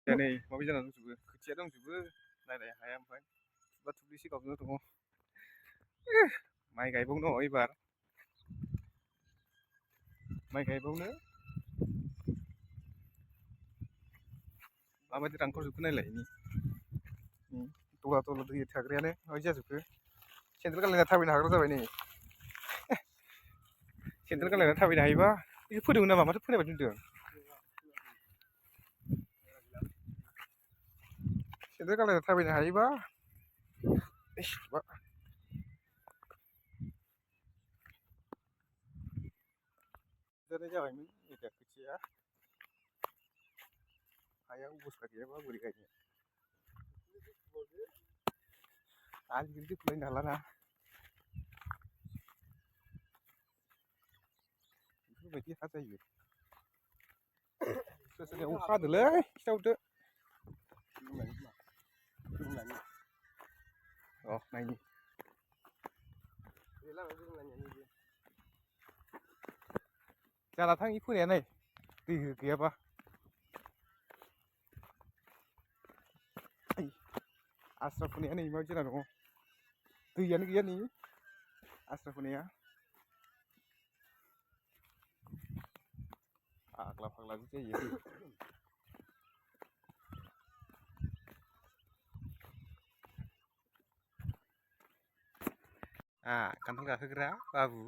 Ya नै माबायदि जाना दंजोबो खोथिया दंजोबो नायलाय हाया ओमफ्राय थुब्ला थुब्लिसो गावजोबना दङ माइ गायबावनो एबार माइ गायबावनो माबायदि रानखावजोबखो नायलाय दला दला दै थाग्रायानो माबायदि जाजोबखो सेन्देल गानलायना थाबायनो हाग्रा जाबाय नै सेन्देल गानलायना थाबायनो हायोबा बेखौ फोदोंमोन नामा माथो फोनाय बायदि नुदों सेन्देल गानलायना थाबायनो हायोबा जाबायमोन एटा खोथिया हाया अबस्था गैयाबा बोरै गायनो आजिखालि दै फुलायनो हालाना बेफोरबायदि हा जायो सोर सोरनिया अखा हादोलै खिथाहरदो अ नायनि जाना थां इ फोनाया नै दै गैयाबा आस्रा फोनाया नै माबायदि जाना दङ दैयानो गैया नै आस्रा फोनाया फाग्ला फाग्ला बिदि जायो खान्थाल गाखोग्रा बाबु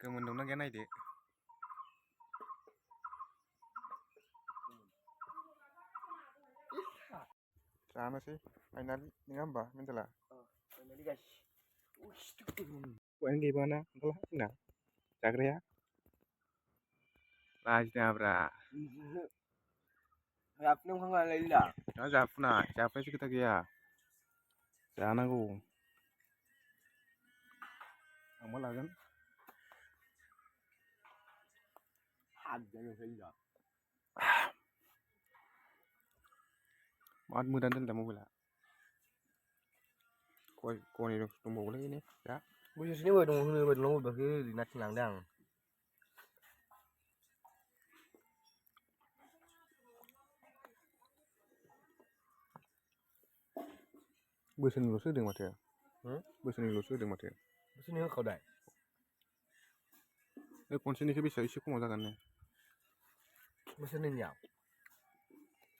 गोमोन दंना गैया नायदो जानोसै फाइनालि नङा होमबा मेन्देला दहायनो गैबाङाना खान्थाला जोंना जाग्राया लाजिनाङाब्रा दा जाफुनाय जाफुनायसो खोथा गैया जानांगौ आंबा लागोन माद मोदान दोनदा मबाइला गय दंबावोलै ने दा बोसोरसेनि बय दङ होनो बायदि लंबाखो ओरैनो थिनलांदों आं बोसोरनैल'सो होदों माथो बोसोरनैल'सो होदों माथो बोसोरनै होखावदाय बे खनसेनिखौ बेसेबां एसे खमाव जागोन नो बोसोरनैनिया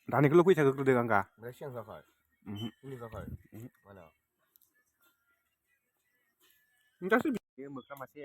दानिखौल' फैसा होग्रोदों आं गा ओमफ्राय सिगां जाखाय उननि जाखाय मानो दासो मोख्रा मासे